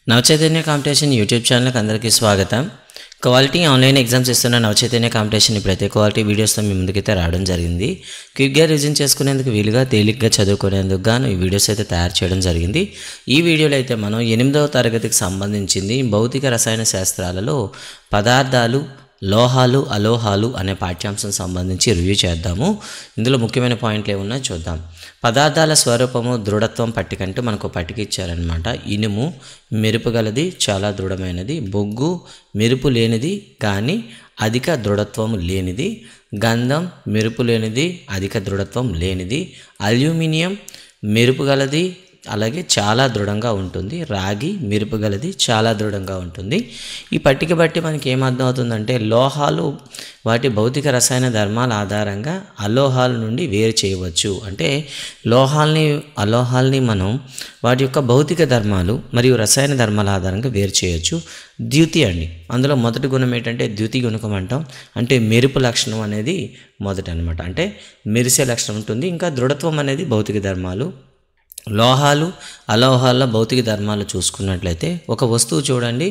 Navachaitanya competition YouTube ఛానల్కి అందరికీ స్వాగతం. క్వాలిటీ ఆన్లైన్ ఎగ్జామ్స్ ఇస్తున్న నవచైతన్య కాంపిటీషన్ ఇప్పుడైతే క్వాలిటీ వీడియోస్తో మీ ముందుకైతే రావడం జరిగింది. క్విక్గా రివిజన్ చేసుకునేందుకు వీలుగా తేలిగ్గా చదువుకునేందుకు గాను ఈ వీడియోస్ అయితే తయారు చేయడం జరిగింది. ఈ వీడియోలో అయితే మనం 8వ తరగతికి సంబంధించింది భౌతిక రసాయన శాస్త్రాలలో పదార్థాలు, లోహాలు, అలోహాలు అనే పాఠ్యాంశం సంబంధించి రివ్యూ చేద్దాము. ఇందులో ముఖ్యమైన పాయింట్లు ఏమున్నాయో చూద్దాం. పదార్థాల స్వరూపము, దృఢత్వం పట్టికంటూ మనకు పట్టిక ఇచ్చారనమాట. ఇనుము మెరుపు గలది, చాలా దృఢమైనది. బొగ్గు మెరుపు లేనిది కానీ అధిక దృఢత్వం లేనిది. గంధం మెరుపు లేనిది, అధిక దృఢత్వం లేనిది. అల్యూమినియం మెరుపు గలది, అలాగే చాలా దృఢంగా ఉంటుంది. రాగి మెరుపు గలది, చాలా దృఢంగా ఉంటుంది. ఈ పట్టిక బట్టి మనకి ఏమర్థం అవుతుందంటే లోహాలు వాటి భౌతిక రసాయన ధర్మాల ఆధారంగా అలోహాల నుండి వేరు చేయవచ్చు. అంటే అలోహాల్ని మనం వాటి యొక్క భౌతిక ధర్మాలు మరియు రసాయన ధర్మాల ఆధారంగా వేరు చేయవచ్చు. ద్యుతి అండి, అందులో మొదటి గుణం ఏంటంటే ద్యుతి గుణకం అంటాం. అంటే మెరుపు లక్షణం అనేది మొదటి అనమాట, అంటే మెరిసే లక్షణం ఉంటుంది. ఇంకా దృఢత్వం అనేది భౌతిక ధర్మాలు. లోహాలు, అలోహాల భౌతిక ధర్మాలు చూసుకున్నట్లయితే ఒక వస్తువు చూడండి,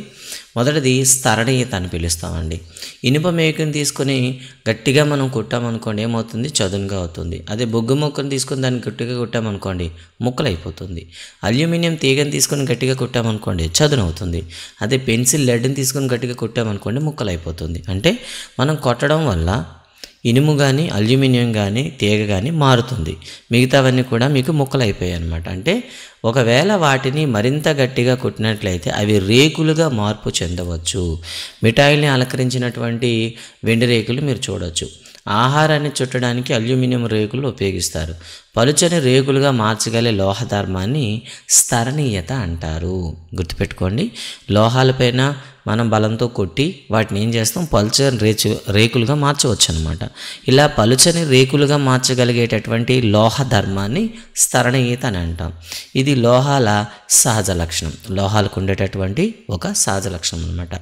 మొదటిది స్థరణీయత అని పిలుస్తామండి. ఇనుప మేకుని తీసుకొని గట్టిగా మనం కుట్టామనుకోండి ఏమవుతుంది, చదునుగా అవుతుంది. అదే బొగ్గు మొక్కను తీసుకొని దాన్ని గట్టిగా కుట్టామనుకోండి ముక్కలు అయిపోతుంది. అల్యూమినియం తీగని తీసుకొని గట్టిగా కుట్టామనుకోండి చదును అవుతుంది. అదే పెన్సిల్ లెడ్ని తీసుకొని గట్టిగా కుట్టామనుకోండి ముక్కలు అయిపోతుంది. అంటే మనం కొట్టడం వల్ల ఇనుము కానీ అల్యూమినియం కానీ తీగ కానీ మారుతుంది, మిగతావన్నీ కూడా మీకు ముక్కలు అయిపోయాయి అనమాట. అంటే ఒకవేళ వాటిని మరింత గట్టిగా కుట్టినట్లయితే అవి రేకులుగా మార్పు చెందవచ్చు. మిఠాయిల్ని అలంకరించినటువంటి వెండి రేకులు మీరు చూడవచ్చు. ఆహారాన్ని చుట్టడానికి అల్యూమినియం రేకులు ఉపయోగిస్తారు. పలుచని రేకులుగా మార్చగల లోహ ధర్మాన్ని స్థరణీయత అంటారు. గుర్తుపెట్టుకోండి, లోహాలపైన మనం బలంతో కొట్టి వాటిని ఏం చేస్తాం, పలుచని రేకులుగా మార్చవచ్చు అనమాట. ఇలా పలుచని రేకులుగా మార్చగలిగేటటువంటి లోహ ధర్మాన్ని స్థరణీయత అని అంటాం. ఇది లోహాల సహజ లక్షణం, లోహాలకు ఉండేటటువంటి ఒక సహజ లక్షణం అనమాట.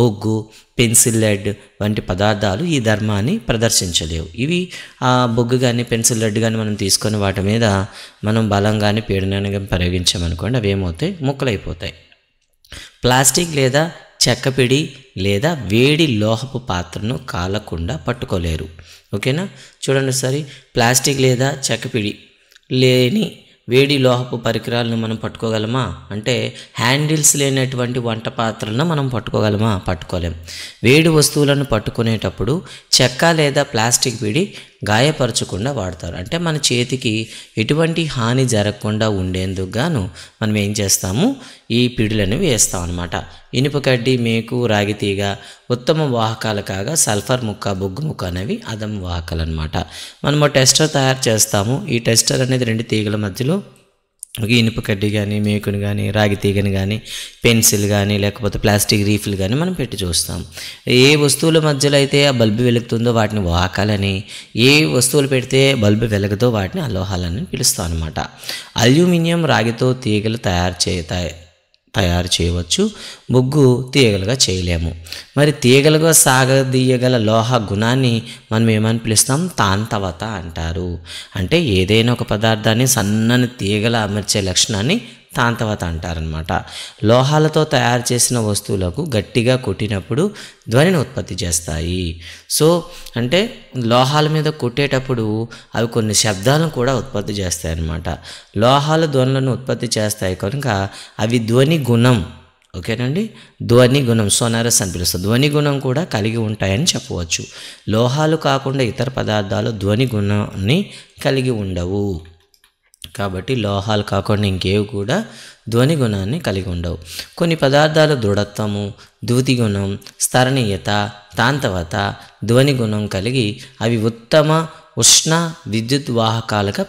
బొగ్గు, పెన్సిల్ లెడ్ వంటి పదార్థాలు ఈ ధర్మాన్ని ప్రదర్శించలేవు. ఇవి బొగ్గు కానీ పెన్సిల్ లెడ్ కానీ మనం తీసుకొని వాటి మీద మనం బలం కానీ పీడనాన్ని కానీ ప్రయోగించామనుకోండి అవి ఏమవుతాయి, ముక్కలైపోతాయి. ప్లాస్టిక్ లేదా చెక్కపిడి లేదా వేడి లోహపు పాత్రను కాలకుండా పట్టుకోలేరు. ఓకేనా, చూడండి ఒకసారి. ప్లాస్టిక్ లేదా చెక్కపిడి లేని వేడి లోహపు పరికరాలను మనం పట్టుకోగలమా అంటే హ్యాండిల్స్ లేనటువంటి వంట పాత్రలను మనం పట్టుకోగలమా, పట్టుకోలేం. వేడి వస్తువులను పట్టుకునేటప్పుడు చెక్క లేదా ప్లాస్టిక్ పిడి గాయపరచకుండా వాడతారు. అంటే మన చేతికి ఎటువంటి హాని జరగకుండా ఉండేందుకు గాను మనం ఏం చేస్తాము, ఈ పిడులను వేస్తాం అనమాట. ఇనుప కడ్డి, మేకు, రాగి తీగ ఉత్తమ వాహకాలు కాగా సల్ఫర్ ముక్క, బొగ్గు ముక్క అనేవి అదమ వాహకాలు అనమాట. మనము టెస్టర్ తయారు చేస్తాము. ఈ టెస్టర్ అనేది రెండు తీగల మధ్యలో ఒక ఇనుప కడ్డి కానీ, మేకుని కానీ, రాగి తీగని కానీ, పెన్సిల్ కానీ, లేకపోతే ప్లాస్టిక్ రీఫిల్ కానీ మనం పెట్టి చూస్తాం. ఏ వస్తువుల మధ్యలో అయితే ఆ బల్బు వెలుగుతుందో వాటిని వాహకాలని, ఏ వస్తువులు పెడితే బల్బు వెలగదో వాటిని అలోహాలని పిలుస్తాం అనమాట. అల్యూమినియం రాగితో తీగలు తయారు చేయవచ్చు, బొగ్గు తీగలుగా చేయలేము. మరి తీగలుగా సాగదీయగల లోహ గుణాన్ని మనం ఏమని పిలుస్తాం, తాంతవత అంటారు. అంటే ఏదైనా ఒక పదార్థాన్ని సన్నని తీగల అమర్చే లక్షణాన్ని తాంతవత అంటారనమాట. లోహాలతో తయారు చేసిన వస్తువులకు గట్టిగా కొట్టినప్పుడు ధ్వనిని ఉత్పత్తి చేస్తాయి. సో అంటే లోహాల మీద కొట్టేటప్పుడు అవి కొన్ని శబ్దాలను కూడా ఉత్పత్తి చేస్తాయి అన్నమాట. లోహాలు ధ్వనులను ఉత్పత్తి చేస్తాయి కనుక అవి ధ్వని గుణం, ఓకేనండి, ధ్వని గుణం, సోనారస్ అని పిలుస్తారు, ధ్వని గుణం కూడా కలిగి ఉంటాయని చెప్పవచ్చు. లోహాలు కాకుండా ఇతర పదార్థాలు ధ్వని గుణాన్ని కలిగి ఉండవు. కాబట్టి లోహాలు కాకుండా ఇంకేవి కూడా ధ్వని గుణాన్ని కలిగి ఉండవు. కొన్ని పదార్థాలు దృఢత్వము, ద్యుతి గుణం, స్థరణీయత, తాంతవత, ధ్వని గుణం కలిగి అవి ఉత్తమ ఉష్ణ విద్యుత్ వాహకాలుగా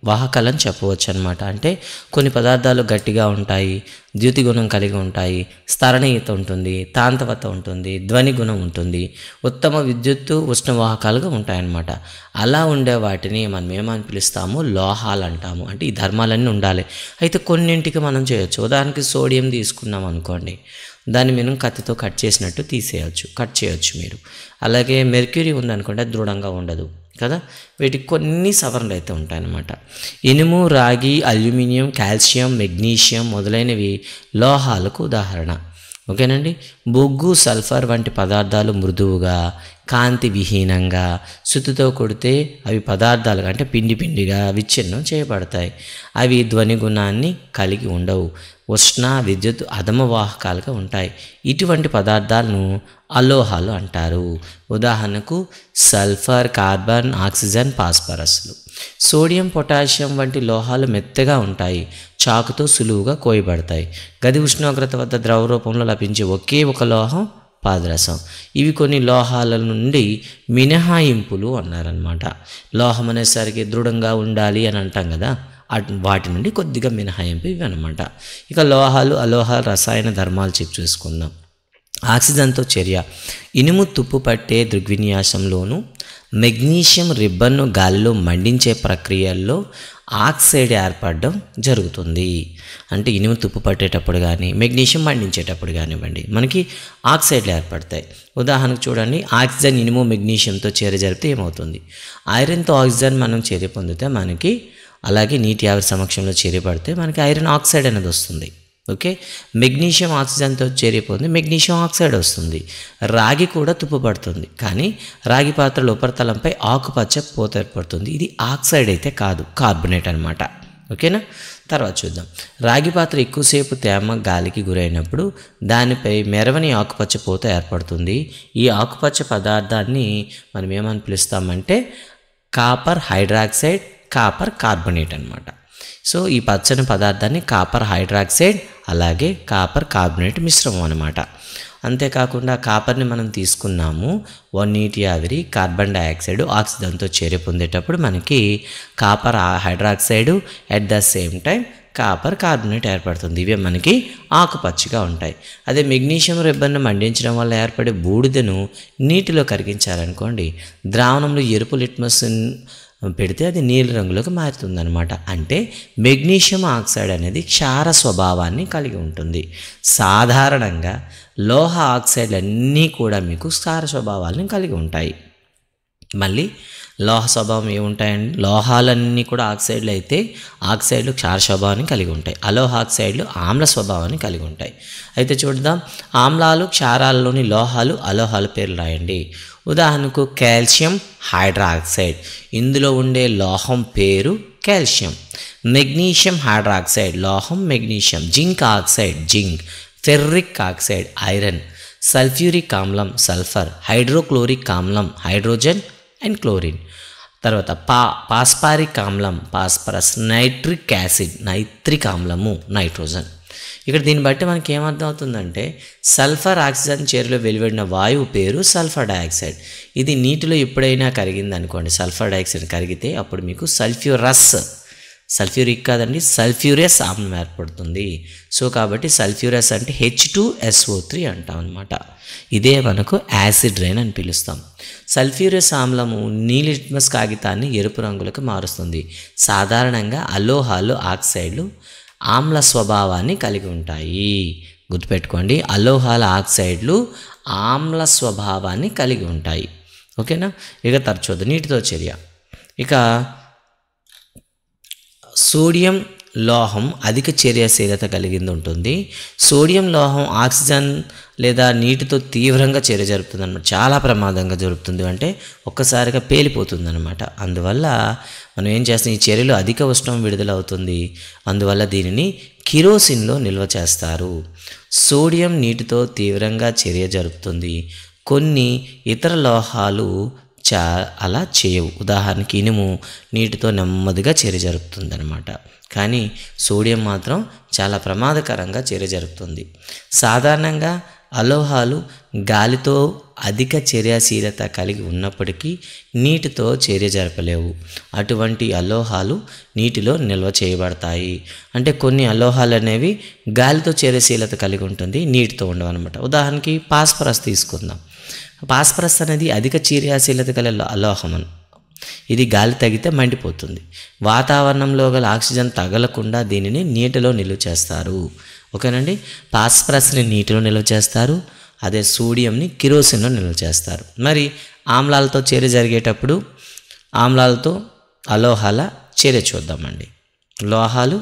వాహకాలని చెప్పవచ్చు అనమాట. అంటే కొన్ని పదార్థాలు గట్టిగా ఉంటాయి, ద్యుతి గుణం కలిగి ఉంటాయి, స్థరణీయత ఉంటుంది, తాంతవత ఉంటుంది, ధ్వని గుణం ఉంటుంది, ఉత్తమ విద్యుత్తు ఉష్ణ వాహకాలుగా ఉంటాయన్నమాట. అలా ఉండే వాటిని మనం ఏమని పిలుస్తాము, లోహాలు అంటాము. అంటే ఈ ధర్మాలన్నీ ఉండాలి. అయితే కొన్నింటికి మనం చేయొచ్చు. ఉదాహరణకి సోడియం తీసుకున్నాం అనుకోండి, దాన్ని మనం కత్తితో కట్ చేయొచ్చు మీరు. అలాగే మెర్క్యూరీ ఉందనుకోండి, అది దృఢంగా ఉండదు. కదా. వీటికి కొన్ని సవరణలు అయితే ఉంటాయన్నమాట. ఇనుము, రాగి, అల్యూమినియం, కాల్షియం, మెగ్నీషియం మొదలైనవి లోహాలకు ఉదాహరణ. ఓకేనండి. బొగ్గు, సల్ఫర్ వంటి పదార్థాలు మృదువుగా, కాంతి విహీనంగా, సుత్తితో కొడితే అవి పదార్థాలుగా అంటే పిండి పిండిగా విచ్ఛిన్నం చేయబడతాయి. అవి ధ్వని గుణాన్ని కలిగి ఉండవు. ఉష్ణ, విద్యుత్ అధమవాహకాలుగా ఉంటాయి. ఇటువంటి పదార్థాలను అలోహాలు అంటారు. ఉదాహరణకు సల్ఫర్, కార్బన్, ఆక్సిజన్, ఫాస్ఫరస్లు. సోడియం, పొటాషియం వంటి లోహాలు మెత్తగా ఉంటాయి, చాకుతో సులువుగా కోయబడతాయి. గది ఉష్ణోగ్రత వద్ద ద్రవ రూపంలో లభించే ఒకే ఒక లోహం పాదరసం. ఇవి కొన్ని లోహాల నుండి మినహాయింపులు అన్నారనమాట. లోహం అనేసరికి దృఢంగా ఉండాలి అని అంటాం కదా, వాటి నుండి కొద్దిగా మినహాయింపు ఇవి అనమాట. ఇక లోహాలు, అలోహాల రసాయన ధర్మాలు చూసుకుందాం. ఆక్సిజన్తో చర్య. ఇనుము తుప్పు పట్టే దృగ్విన్యాసంలోను, మెగ్నీషియం రిబ్బన్ను గాలిలో మండించే ప్రక్రియల్లో ఆక్సైడ్ ఏర్పడడం జరుగుతుంది. అంటే ఇనుము తుప్పు పట్టేటప్పుడు కానీ, మెగ్నీషియం మండించేటప్పుడు కానివ్వండి, మనకి ఆక్సైడ్లు ఏర్పడతాయి. ఉదాహరణకు చూడండి, ఆక్సిజన్ ఇనుము మెగ్నీషియంతో చర్య జరిపితే ఏమవుతుంది? ఐరన్తో ఆక్సిజన్ మనం చర్య పొందితే మనకి, అలాగే నీటి ఆవిరి సమక్షంలో చర్య పడితే మనకి ఐరన్ ఆక్సైడ్ అనేది వస్తుంది. ఓకే. మెగ్నీషియం ఆక్సిజన్తో చర్య పొంది మెగ్నీషియం ఆక్సైడ్ వస్తుంది. రాగి కూడా తుప్పు పడుతుంది, కానీ రాగి పాత్రల ఉపరితలంపై ఆకుపచ్చ పూత ఏర్పడుతుంది. ఇది ఆక్సైడ్ అయితే కాదు, కార్బొనేట్ అనమాట. ఓకేనా. తర్వాత చూద్దాం. రాగి పాత్ర ఎక్కువసేపు తేమ గాలికి గురైనప్పుడు దానిపై మెరవని ఆకుపచ్చ పూత ఏర్పడుతుంది. ఈ ఆకుపచ్చ పదార్థాన్ని మనం ఏమని పిలుస్తామంటే కాపర్ హైడ్రాక్సైడ్, కాపర్ కార్బొనేట్ అనమాట. సో ఈ పచ్చని పదార్థాన్ని కాపర్ హైడ్రాక్సైడ్, అలాగే కాపర్ కార్బొనేట్ మిశ్రమం అనమాట. అంతేకాకుండా కాపర్ని మనం తీసుకున్నాము, నీటి ఆవిరి, కార్బన్ డైఆక్సైడ్, ఆక్సిజన్తో చర్య పొందేటప్పుడు మనకి copper hydroxide, at the same time copper carbonate ఏర్పడుతుంది. ఇవే మనకి ఆకుపచ్చగా ఉంటాయి. అదే మెగ్నీషియం రిబ్బన్ను మండించడం వల్ల ఏర్పడే బూడిదను నీటిలో కరిగించారనుకోండి, ద్రావణంలో ఎరుపు లిట్మస్ పెడితే అది నీలి రంగులోకి మారుతుందన్నమాట. అంటే మెగ్నీషియం ఆక్సైడ్ అనేది క్షార స్వభావాన్ని కలిగి ఉంటుంది. సాధారణంగా లోహ ఆక్సైడ్లు అన్నీ కూడా మీకు క్షార స్వభావాలను కలిగి ఉంటాయి. మళ్ళీ లోహ స్వభావం ఏముంటాయండి? లోహాలన్నీ కూడా ఆక్సైడ్లు అయితే ఆక్సైడ్లు క్షార స్వభావాన్ని కలిగి ఉంటాయి. అలోహ ఆక్సైడ్లు ఆమ్ల స్వభావాన్ని కలిగి ఉంటాయి. అయితే చూద్దాం, ఆమ్లాలు, క్షారాలలోని లోహాలు, అలోహాల పేర్లు రాయండి. ఉదాహరణకు కాల్షియం హైడ్రాక్సైడ్, ఇందులో ఉండే లోహం పేరు కాల్షియం. మెగ్నీషియం హైడ్రాక్సైడ్, లోహం magnesium. Zinc oxide, zinc. Ferric oxide, iron. Sulphuric ఆమ్లం, సల్ఫర్. హైడ్రోక్లోరిక్ ఆమ్లం, హైడ్రోజన్ అండ్ క్లోరిన్. తర్వాత పాస్పారిక్ ఆమ్లం, పాస్పరస్. నైట్రిక్ యాసిడ్, నైట్రిక్ ఆమ్లము, నైట్రోజన్. ఇక్కడ దీన్ని బట్టి మనకి ఏమర్థం అవుతుందంటే సల్ఫర్ ఆక్సిజన్ చర్యలో వెలువడిన వాయువు పేరు సల్ఫర్ డైఆక్సైడ్. ఇది నీటిలో ఎప్పుడైనా కరిగింది అనుకోండి, సల్ఫర్ డైఆక్సైడ్ కరిగితే అప్పుడు మీకు సల్ఫ్యూరస్, సల్ఫ్యూరిక్ కాదండి, సల్ఫ్యూరస్ ఆమ్లం ఏర్పడుతుంది. సో కాబట్టి సల్ఫ్యూరస్ అంటే H2SO3 అంటాం అనమాట. ఇదే మనకు యాసిడ్ రైన్ అని పిలుస్తాం. సల్ఫ్యూరస్ ఆమ్లము నీలి లిట్మస్ కాగితాన్ని ఎరుపు రంగులకు మారుస్తుంది. సాధారణంగా అలోహాలు, ఆక్సైడ్లు ఆమ్ల స్వభావాన్ని కలిగి ఉంటాయి. గుర్తుపెట్టుకోండి, అలోహాల ఆక్సైడ్లు ఆమ్ల స్వభావాన్ని కలిగి ఉంటాయి. ఓకేనా. ఇక తరచూద్దాం నీటితో చర్య. ఇక సోడియం లోహం అధిక చర్యాశీలత కలిగింది ఉంటుంది. సోడియం లోహం ఆక్సిజన్ లేదా నీటితో తీవ్రంగా చర్య జరుపుతుంది అనమాట. చాలా ప్రమాదంగా జరుపుతుంది, అంటే ఒక్కసారిగా పేలిపోతుంది అనమాట. అందువల్ల మనం ఏం చేస్తాం, ఈ చర్యలో అధిక ఉష్ణం విడుదలవుతుంది. అందువల్ల దీనిని కిరోసిన్లో నిల్వ చేస్తారు. సోడియం నీటితో తీవ్రంగా చర్య జరుపుతుంది. కొన్ని ఇతర లోహాలు అలా చేయవు. ఉదాహరణకి ఇనుము నీటితో నెమ్మదిగా చర్య జరుపుతుంది అనమాట, కానీ సోడియం మాత్రం చాలా ప్రమాదకరంగా చర్య జరుపుతుంది. సాధారణంగా అలోహాలు గాలితో అధిక చర్యాశీలత కలిగి ఉన్నప్పటికీ నీటితో చర్య జరపలేవు. అటువంటి అలోహాలు నీటిలో నిల్వ చేయబడతాయి. అంటే కొన్ని అలోహాలు అనేవి గాలితో చర్యశీలత కలిగి ఉంటుంది, నీటితో ఉండవు అనమాట. ఉదాహరణకి పాస్పరస్ తీసుకుందాం. పాస్పరస్ అనేది అధిక చర్యాశీలత గల అలోహం. ఇది గాలి తగితే మండిపోతుంది. వాతావరణంలో గల ఆక్సిజన్ తగలకుండా దీనిని నీటిలో నిల్వ చేస్తారు. ఓకేనండి. పాస్పరస్ని నీటిలో నిల్వ చేస్తారు, అదే సోడియంని కిరోసిన్లో నిల్వ చేస్తారు. మరి ఆమ్లాలతో చర్య జరిగేటప్పుడు ఆమ్లాలతో అలోహాల చర్య చూద్దామండి. లోహాలు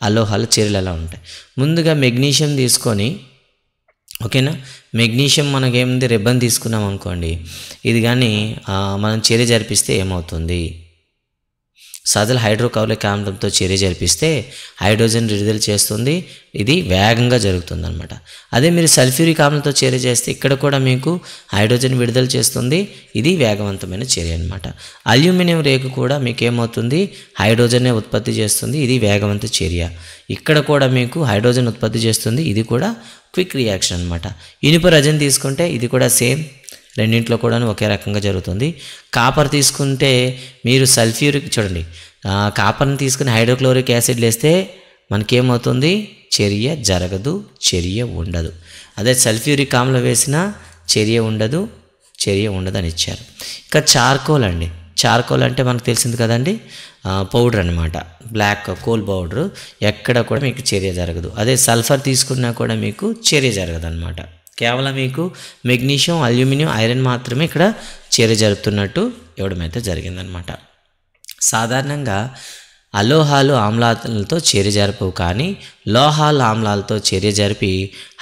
అలోహాల చర్యలు ఎలా ఉంటాయి. ముందుగా మెగ్నీషియం తీసుకొని, ఓకేనా, మెగ్నీషియం మనకేముంది, రిబ్బన్ తీసుకున్నాం అనుకోండి, ఇది కానీ మనం చర్య జరిపిస్తే ఏమవుతుంది, సజల హైడ్రోక్లోరిక్ ఆమ్లంతో చర్య జరిపిస్తే హైడ్రోజన్ విడుదల చేస్తుంది, ఇది వేగంగా జరుగుతుంది అనమాట. అదే మీరు సల్ఫ్యూరిక్ ఆమ్లంతో చర్య చేస్తే ఇక్కడ కూడా మీకు హైడ్రోజన్ విడుదల చేస్తుంది, ఇది వేగవంతమైన చర్య అనమాట. అల్యూమినియం రేకు కూడా మీకు ఏమవుతుంది, హైడ్రోజన్నే ఉత్పత్తి చేస్తుంది, ఇది వేగవంత చర్య. ఇక్కడ కూడా మీకు హైడ్రోజన్ ఉత్పత్తి చేస్తుంది, ఇది కూడా క్విక్ రియాక్షన్ అనమాట. ఇనుప రజన్ తీసుకుంటే ఇది కూడా సేమ్, రెండింటిలో కూడా ఒకే రకంగా జరుగుతుంది. కాపర్ తీసుకుంటే మీరు సల్ఫ్యూరిక్ చూడండి, కాపర్ని తీసుకుని హైడ్రోక్లోరిక్ యాసిడ్ వేస్తే మనకేమవుతుంది, చర్య జరగదు, చర్య ఉండదు. అదే సల్ఫ్యూరిక్ ఆమ్లం వేసినా చర్య ఉండదు అని ఇచ్చారు. ఇంకా చార్కోల్ అండి, చార్కోల్ అంటే మనకు తెలిసింది కదండి, పౌడర్ అనమాట, బ్లాక్ కోల్ పౌడరు, ఎక్కడ కూడా మీకు చర్య జరగదు. అదే సల్ఫర్ తీసుకున్నా కూడా మీకు చర్య జరగదు అనమాట. కేవలం మీకు మెగ్నీషియం, అల్యూమినియం, ఐరన్ మాత్రమే ఇక్కడ చర్య జరుపుతున్నట్టు ఇవ్వడమైతే జరిగిందనమాట. సాధారణంగా అలోహాలు ఆమ్లాలతో చర్య జరపవు, కానీ లోహాలు ఆమ్లాలతో చర్య జరిపి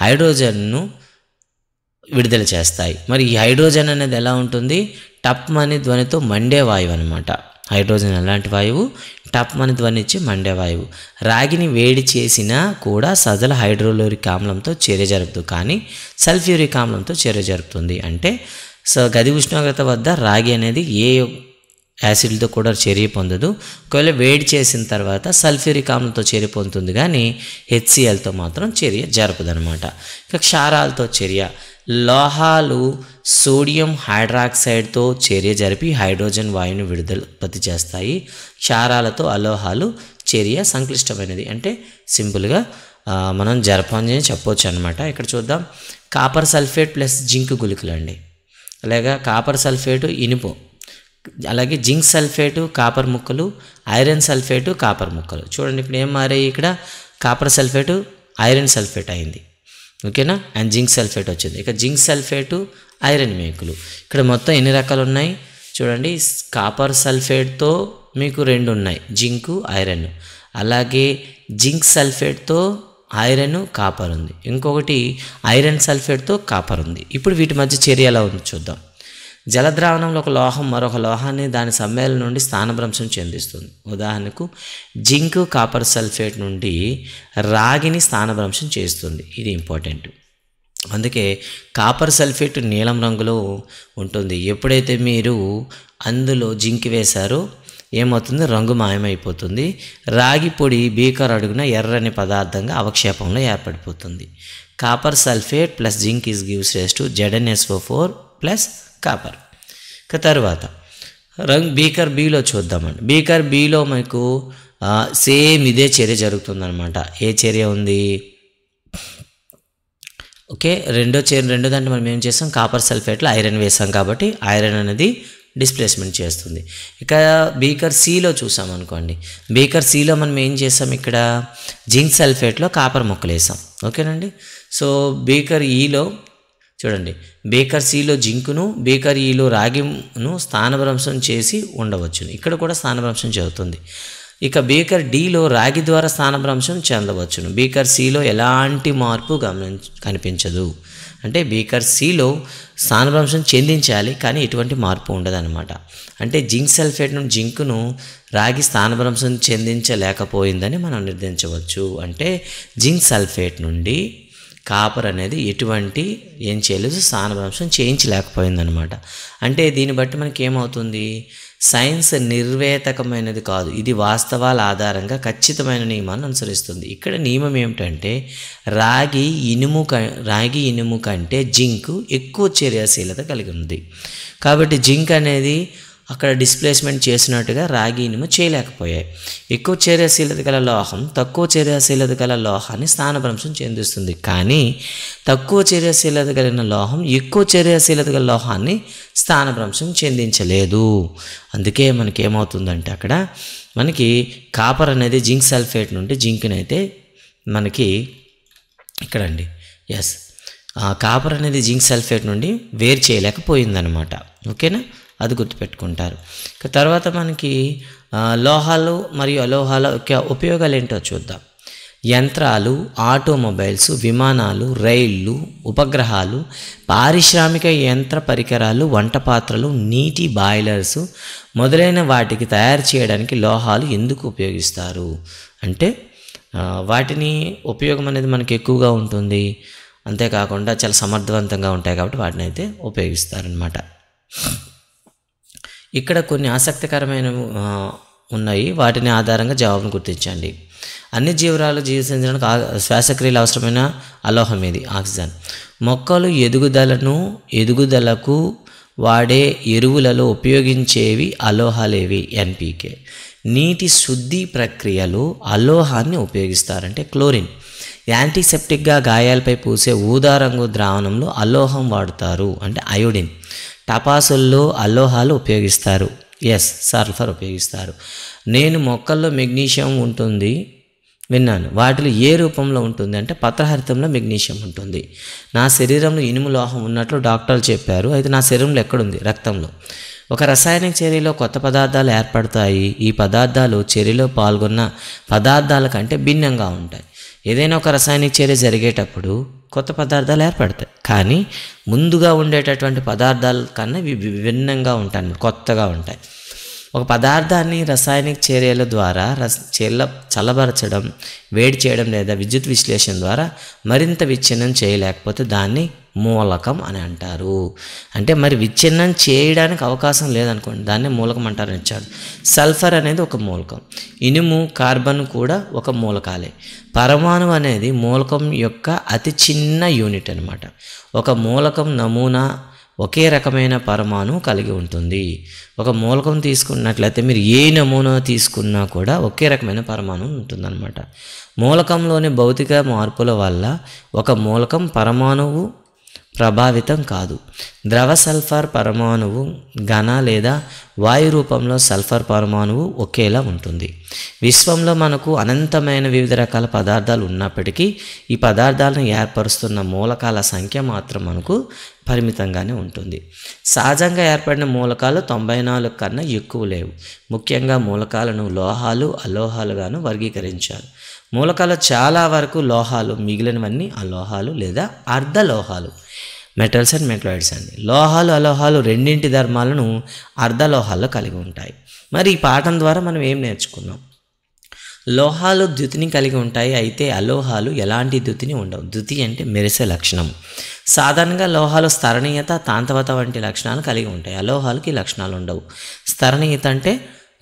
హైడ్రోజన్ను విడుదల చేస్తాయి. మరి ఈ హైడ్రోజన్ అనేది ఎలా ఉంటుంది, టప్మని ధ్వనితో మండే వాయువు అనమాట. హైడ్రోజన్ ఎలాంటి వాయువు, టప్మని ధ్వనిచ్చి మండే వాయువు. రాగిని వేడి చేసినా కూడా సజల హైడ్రోక్లోరిక్ ఆమ్లంతో చర్య జరుపుతుంది, కానీ సల్ఫ్యూరిక్ ఆమ్లంతో చర్య జరుపుతుంది. అంటే గది ఉష్ణోగ్రత వద్ద రాగి అనేది ఏ యాసిడ్లతో కూడా చర్య పొందదు. ఒకవేళ వేడి చేసిన తర్వాత సల్ఫ్యూరిక్ ఆమ్లంతో చర్య పొందుతుంది, కానీ హెచ్సిఎల్తో మాత్రం చర్య జరపదనమాట. ఇక క్షారాలతో చర్య, లోహాలు సోడియం హైడ్రాక్సైడ్తో చర్య జరిపి హైడ్రోజన్ వాయువుని ఉత్పత్తి చేస్తాయి. క్షారాలతో అలోహాలు చర్య సంక్లిష్టమైనది, అంటే సింపుల్గా మనం జరపని చెప్పవచ్చు అనమాట. ఇక్కడ చూద్దాం, కాపర్ సల్ఫేట్ ప్లస్ జింక్ గుళికలు అండి, అలాగే కాపర్ సల్ఫేటు ఇనుపు, అలాగే జింక్ సల్ఫేటు కాపర్ ముక్కలు, ఐరన్ సల్ఫేటు కాపర్ ముక్కలు. చూడండి ఇప్పుడు ఏం మారాయి, ఇక్కడ కాపర్ సల్ఫేటు ఐరన్ సల్ఫేట్ అయింది, ఓకేనా, అండ్ జింక్ సల్ఫేట్ వచ్చింది. ఇక జింక్ సల్ఫేటు ఐరన్ మేకులు. ఇక్కడ మొత్తం ఎన్ని రకాలు ఉన్నాయి చూడండి, కాపర్ సల్ఫేట్తో మీకు 2 ఉన్నాయి, జింకు ఐరన్, అలాగే జింక్ సల్ఫేట్తో ఐరన్ కాపర్ ఉంది, ఇంకొకటి ఐరన్ సల్ఫేట్తో కాపర్ ఉంది. ఇప్పుడు వీటి మధ్య చర్య ఎలా ఉంది చూద్దాం. జలద్రావణంలో ఒక లోహం మరొక లోహాన్ని దాని సమ్మేళనం నుండి స్థానభ్రంశం చెందిస్తుంది. ఉదాహరణకు జింక్ కాపర్ సల్ఫేట్ నుండి రాగిని స్థానభ్రంశం చేస్తుంది, ఇది ఇంపార్టెంట్. అందుకే కాపర్ సల్ఫేట్ నీలం రంగులో ఉంటుంది. ఎప్పుడైతే మీరు అందులో జింక్ వేశారో ఏమవుతుంది, రంగు మాయమైపోతుంది. రాగి పొడి బీకర్ అడుగున ఎర్రని పదార్థంగా అవక్షేపంలో ఏర్పడిపోతుంది. Copper sulphate plus zinc is gives rise to ZnSO4 plus copper. ఇక తర్వాత బీకర్ బిలో చూద్దామండి. బీకర్ బిలో మనకు సేమ్ ఇదే చర్య జరుగుతుందన్నమాట. ఏ చర్య ఉంది, ఓకే, రెండో దాంట్లో మనం ఏం చేస్తాం, కాపర్ సల్ఫేట్లో ఐరన్ వేసాం కాబట్టి ఐరన్ అనేది డిస్ప్లేస్మెంట్ చేస్తుంది. ఇక బీకర్ సిలో చూసాం అనుకోండి, బీకర్ సిలో మనం ఏం చేసాం, ఇక్కడ జింక్ సల్ఫేట్లో కాపర్ ముక్కలు వేసాం, ఓకేనండి. సో బీకర్ ఈలో చూడండి, బీకర్ సిలో జింకును, బీకర్ ఈలో రాగిను స్థానభ్రంశం చేసి ఉండవచ్చు, ఇక్కడ కూడా స్థానభ్రంశం జరుగుతుంది. ఇక బీకర్ డీలో రాగి ద్వారా స్థానభ్రంశం చెందవచ్చును. బీకర్ సిలో ఎలాంటి మార్పు కనిపించదు, అంటే బీకర్ సిలో స్థానభ్రంశం చెందించాలి కానీ ఎటువంటి మార్పు ఉండదన్నమాట. అంటే జింక్ సల్ఫేట్ నుండి జింకును రాగి స్థానభ్రంశం చెందించలేకపోయిందని మనం నిర్ధారించవచ్చు. అంటే జింక్ సల్ఫేట్ నుండి కాపర్ అనేది ఎటువంటి ఏం చేయలేదు, స్థానభ్రంశం చేయించలేకపోయిందనమాట. అంటే దీన్ని బట్టి మనకి ఏమవుతుంది, సైన్స్ నిర్వేతకమైనది కాదు, ఇది వాస్తవాల ఆధారంగా ఖచ్చితమైన నియమాన్ని అనుసరిస్తుంది. ఇక్కడ నియమం ఏమిటంటే రాగి ఇనుము కంటే జింక్ ఎక్కువ చర్యాశీలత కలిగి ఉంది. కాబట్టి జింక్ అనేది అక్కడ డిస్ప్లేస్మెంట్ చేసినట్టుగా రాగి ఇనుము చేయలేకపోయాయి. ఎక్కువ చర్యాశీలత గల లోహం తక్కువ చర్యాశీలత గల లోహాన్ని స్థానభ్రంశం చెందిస్తుంది, కానీ తక్కువ చర్యాశీలత కలిగిన లోహం ఎక్కువ చర్యాశీలత గల లోహాన్ని స్థానభ్రంశం చెందించలేదు. అందుకే మనకి ఏమవుతుందంటే అక్కడ మనకి కాపర్ అనేది జింక్ సల్ఫేట్ నుండి జింక్ని అయితే మనకి ఇక్కడండి కాపర్ అనేది జింక్ సల్ఫేట్ నుండి వేరు చేయలేకపోయిందనమాట, ఓకేనా. అది గుర్తుపెట్టుకుంటారు. ఇక తర్వాత మనకి లోహాలు మరియు అలోహాల యొక్క ఉపయోగాలు ఏంటో చూద్దాం. యంత్రాలు, ఆటోమొబైల్స్, విమానాలు, రైళ్ళు, ఉపగ్రహాలు, పారిశ్రామిక యంత్ర పరికరాలు, వంట పాత్రలు, నీటి బాయిలర్స్ మొదలైన వాటికి తయారు చేయడానికి లోహాలు ఎందుకు ఉపయోగిస్తారు అంటే వాటిని ఉపయోగం అనేది మనకి ఎక్కువగా ఉంటుంది, అంతేకాకుండా చాలా సమర్థవంతంగా ఉంటాయి కాబట్టి వాటిని అయితే ఉపయోగిస్తారనమాట. ఇక్కడ కొన్ని ఆసక్తికరమైన ఉన్నాయి, వాటిని ఆధారంగా జవాబును గుర్తించండి. అన్ని జీవరాలు జీవించడానికి శ్వాసక్రియలు అవసరమైన అలోహం ఇది ఆక్సిజన్. మొక్కలు ఎదుగుదలకు వాడే ఎరువులలో ఉపయోగించేవి అలోహాలేవి ఎన్పికే. నీటి శుద్ధి ప్రక్రియలో అలోహాన్ని ఉపయోగిస్తారంటే క్లోరిన్. యాంటీసెప్టిక్గా గాయాలపై పూసే ఊదా రంగు ద్రావణంలో అలోహం వాడుతారు అంటే అయోడిన్. టపాసుల్లో అలోహాలు ఉపయోగిస్తారు, సల్ఫర్ ఉపయోగిస్తారు. నేను మొక్కల్లో మెగ్నీషియం ఉంటుంది విన్నాను, వాటిలో ఏ రూపంలో ఉంటుంది అంటే పత్రహరితంలో మెగ్నీషియం ఉంటుంది. నా శరీరంలో ఇనుము లోహం ఉన్నట్లు డాక్టర్లు చెప్పారు, అయితే నా శరీరంలో ఎక్కడుంది? రక్తంలో. ఒక రసాయనిక చర్యలో కొత్త పదార్థాలు ఏర్పడతాయి. ఈ పదార్థాలు చర్యలో పాల్గొన్న పదార్థాల కంటే భిన్నంగా ఉంటాయి. ఏదైనా ఒక రసాయనిక చర్య జరిగేటప్పుడు కొత్త పదార్థాలు ఏర్పడతాయి, కానీ ముందుగా ఉండేటటువంటి పదార్థాల కన్నా భిన్నంగా ఉంటాయి, కొత్తగా ఉంటాయి. ఒక పదార్థాన్ని రసాయనిక చర్యల ద్వారా చల్లబరచడం, వేడి చేయడం లేదా విద్యుత్ విశ్లేషణ ద్వారా మరింత విచ్ఛిన్నం చేయలేకపోతే దాన్ని మూలకం అని అంటారు. అంటే మరి విచ్ఛిన్నం చేయడానికి అవకాశం లేదనుకోండి, దాన్ని మూలకం అంటారని ఇచ్చాడు. సల్ఫర్ అనేది ఒక మూలకం, ఇనుము, కార్బన్ కూడా ఒక మూలకాలే. పరమాణువు అనేది మూలకం యొక్క అతి చిన్న యూనిట్ అనమాట. ఒక మూలకం నమూనా ఒకే రకమైన పరమాణువు కలిగి ఉంటుంది. ఒక మూలకం తీసుకున్నట్లయితే మీరు ఏ నమూనా తీసుకున్నా కూడా ఒకే రకమైన పరమాణువు ఉంటుందన్నమాట. మూలకంలోని భౌతిక మార్పుల వల్ల ఒక మూలకం పరమాణువు ప్రభావితం కాదు. ద్రవ సల్ఫర్ పరమాణువు ఘన లేదా వాయు రూపంలో సల్ఫర్ పరమాణువు ఒకేలా ఉంటుంది. విశ్వంలో మనకు అనంతమైన వివిధ రకాల పదార్థాలు ఉన్నప్పటికీ ఈ పదార్థాలను ఏర్పరుస్తున్న మూలకాల సంఖ్య మాత్రం మనకు పరిమితంగానే ఉంటుంది. సహజంగా ఏర్పడిన మూలకాలు 94 కన్నా ఎక్కువ లేవు. ముఖ్యంగా మూలకాలను లోహాలు, అలోహాలుగాను వర్గీకరించారు. మూలకాలు చాలా వరకు లోహాలు, మిగిలినవన్నీ అలోహాలు లేదా అర్ధలోహాలు, మెటల్స్ అండ్ మెటలాయిడ్స్ అండి. లోహాలు, అలోహాలు రెండింటి ధర్మాలను అర్ధలోహాల్లో కలిగి ఉంటాయి. మరి ఈ పాఠం ద్వారా మనం ఏం నేర్చుకున్నాం? లోహాలు ద్యుతిని కలిగి ఉంటాయి, అయితే అలోహాలు ఎలాంటి ద్యుతిని ఉండవు. ద్యుతి అంటే మెరిసే లక్షణం. సాధారణంగా లోహాలు స్థరణీయత, తాంతవత వంటి లక్షణాలు కలిగి ఉంటాయి. అలోహాలకి లక్షణాలు ఉండవు. స్థరణీయత అంటే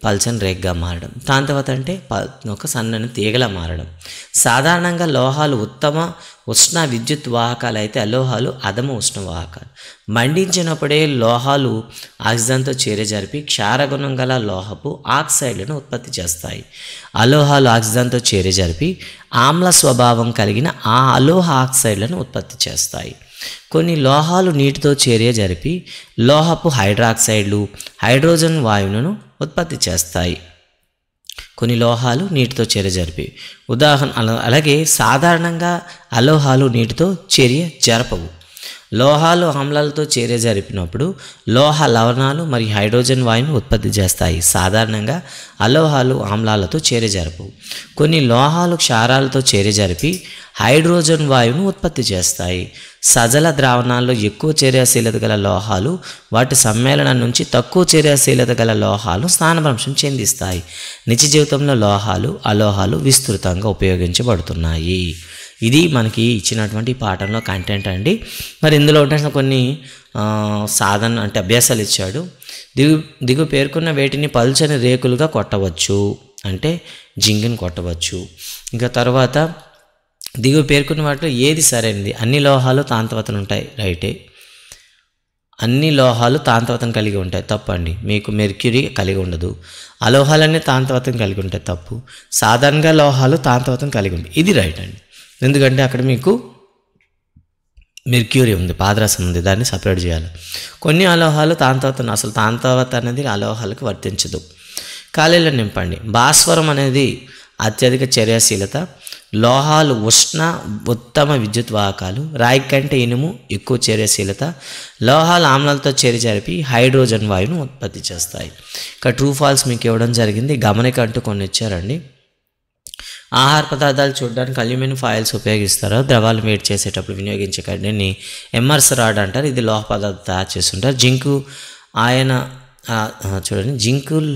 పల్చని రేగ్గా మారడం, తాంతవత అంటే ఒక సన్నని తీగలా మారడం. సాధారణంగా లోహాలు ఉత్తమ ఉష్ణ విద్యుత్ వాహకాలు, అయితే అలోహాలు అధమ ఉష్ణ వాహకాలు. మండించినప్పుడే లోహాలు ఆక్సిజన్తో చర్య జరిపి క్షారగుణం గల లోహపు ఆక్సైడ్లను ఉత్పత్తి చేస్తాయి. అలోహాలు ఆక్సిజన్తో చర్య జరిపి ఆమ్ల స్వభావం కలిగిన ఆ అలోహ ఆక్సైడ్లను ఉత్పత్తి చేస్తాయి. కొన్ని లోహాలు నీటితో చర్య జరిపి లోహపు హైడ్రాక్సైడ్లు, హైడ్రోజన్ వాయువులను ఉత్పత్తి చేస్తాయి. కొన్ని లోహాలు నీటితో చర్య జరిపి అలాగే సాధారణంగా అలోహాలు నీటితో చర్య జరపవు. లోహాలు ఆమ్లాలతో చర్య జరిపినప్పుడు లోహ లవణాలు మరియు హైడ్రోజన్ వాయువును ఉత్పత్తి చేస్తాయి. సాధారణంగా అలోహాలు ఆమ్లాలతో చర్య జరపవు. కొన్ని లోహాలు క్షారాలతో చర్య జరిపి హైడ్రోజన్ వాయువును ఉత్పత్తి చేస్తాయి. సజల ద్రావణాల్లో ఎక్కువ చర్యాశీలత గల లోహాలు వాటి సమ్మేళనం నుంచి తక్కువ చర్యాశీలత గల లోహాలు స్థానభ్రంశం చెందిస్తాయి. నిత్య జీవితంలో లోహాలు, అలోహాలు విస్తృతంగా ఉపయోగించబడుతున్నాయి. ఇది మనకి ఇచ్చినటువంటి పాఠంలో కంటెంట్ అండి. మరి ఇందులో ఉంటే కొన్ని సాధన అంటే అభ్యాసాలు ఇచ్చాడు. దిగు పేర్కొన్న వేటిని పల్చని రేకులుగా కొట్టవచ్చు అంటే జింగిని కొట్టవచ్చు. ఇంకా తర్వాత దిగు పేర్కొన్న వాటిలో ఏది సరైనది? అన్ని లోహాలు తాంతవతను ఉంటాయి, రైటే. అన్ని లోహాలు తాంతవతను కలిగి ఉంటాయి, తప్పండి. మీకు మెర్క్యూరీ కలిగి ఉండదు. అలోహాలన్నీ తాంతవతను కలిగి ఉంటాయి, తప్పు. సాధారణంగా లోహాలు తాంతవతను కలిగి ఉంటాయి, ఇది రైట్ అండి. ఎందుకంటే అక్కడ మీకు మెర్క్యూరీ ఉంది, పాదరసం ఉంది, దాన్ని సపరేట్ చేయాలి. కొన్ని అలోహాలు తాంతవతను, అసలు తాంతవత అనేది అలోహాలకు వర్తించదు. ఖాళీలను నింపండి. భాస్వరం అనేది అత్యధిక చర్యాశీలత, లోహాలు ఉత్తమ విద్యుత్ వాహకాలు. రాగి కంటే ఇనుము ఎక్కువ చర్యశీలత. లోహాలు ఆమ్లాలతో చర్య జరిపి హైడ్రోజన్ వాయువును ఉత్పత్తి చేస్తాయి. ఇక ట్రూ ఫాల్స్ మీకు ఇవ్వడం జరిగింది. గమనిక అంటూ కొన్ని ఇచ్చారండి. ఆహార పదార్థాలు చూడడానికి అల్యూమినియం ఫాయిల్స్ ఉపయోగిస్తారు. ద్రవాలు వేడి చేసేటప్పుడు వినియోగించే కడ్డీని ఎమ్మర్స్ రాడ్ అంటారు. ఇది లోహ పదార్థాలు తయారు చేస్తుంటారు. జింకు ఆయన చూడండి జింకుల్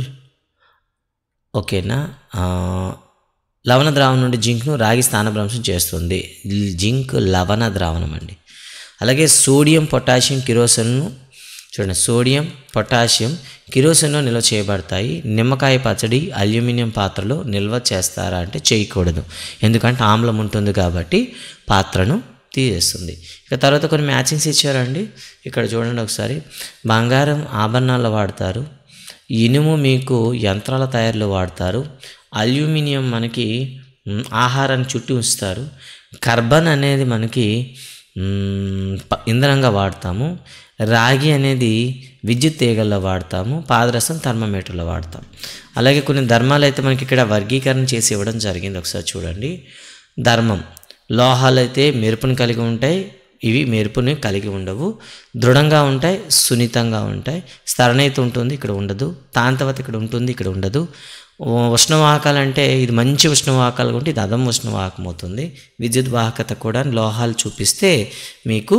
ఓకేనా. లవణ ద్రావణం నుండి జింక్ను రాగి స్థానభ్రంశం చేస్తుంది. జింక్ లవణ ద్రావణం అండి. అలాగే సోడియం పొటాషియం కిరోసిన్ను చూడండి, సోడియం పొటాషియం కిరోసిన్లో నిల్వ చేయబడతాయి. నిమ్మకాయ పచ్చడి అల్యూమినియం పాత్రలో నిల్వ చేస్తారా అంటే చేయకూడదు, ఎందుకంటే ఆమ్లం ఉంటుంది కాబట్టి పాత్రను తీసేస్తుంది. ఇక తర్వాత కొన్ని మ్యాచింగ్స్ ఇచ్చారండి. ఇక్కడ చూడండి ఒకసారి. బంగారం ఆభరణాల్లో వాడతారు. ఇనుము మీకు యంత్రాల తయారీలో వాడతారు. అల్యూమినియం మనకి ఆహారాన్ని చుట్టూ ఉంచుతారు. కార్బన్ అనేది మనకి ఇంధనంగా వాడతాము. రాగి అనేది విద్యుత్ తీగల్లో వాడతాము. పాదరసం థర్మోమీటర్లో వాడతాం. అలాగే కొన్ని ధర్మాలు అయితే మనకి ఇక్కడ వర్గీకరణ చేసి ఇవ్వడం జరిగింది. ఒకసారి చూడండి. ధర్మం లోహాలు అయితే మెరుపుని కలిగి ఉంటాయి, ఇవి మెరుపుని కలిగి ఉండవు. దృఢంగా ఉంటాయి, సున్నితంగా ఉంటాయి. స్థరణీయత ఉంటుంది, ఇక్కడ ఉండదు. తాంతవత ఇక్కడ ఉంటుంది, ఇక్కడ ఉండదు. ఉష్ణవాహకాలు అంటే ఇది మంచి ఉష్ణవాహకాలు ఉంటే ఇది అదం ఉష్ణవాహకం అవుతుంది. విద్యుత్ వాహకత కూడా లోహాలు చూపిస్తే మీకు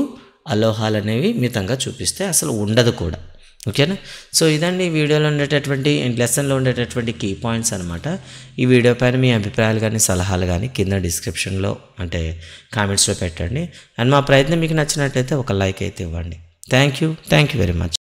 అలోహాలు అనేవి మితంగా చూపిస్తే అసలు ఉండదు కూడా. ఓకేనా. సో ఇదండి వీడియోలో ఉండేటటువంటి లెసన్లో ఉండేటటువంటి కీ పాయింట్స్ అనమాట. ఈ వీడియో పైన మీ అభిప్రాయాలు కానీ సలహాలు కానీ కింద డిస్క్రిప్షన్లో అంటే కామెంట్స్లో పెట్టండి. అండ్ మా ప్రయత్నం మీకు నచ్చినట్లయితే ఒక లైక్ అయితే ఇవ్వండి. Thank you very much.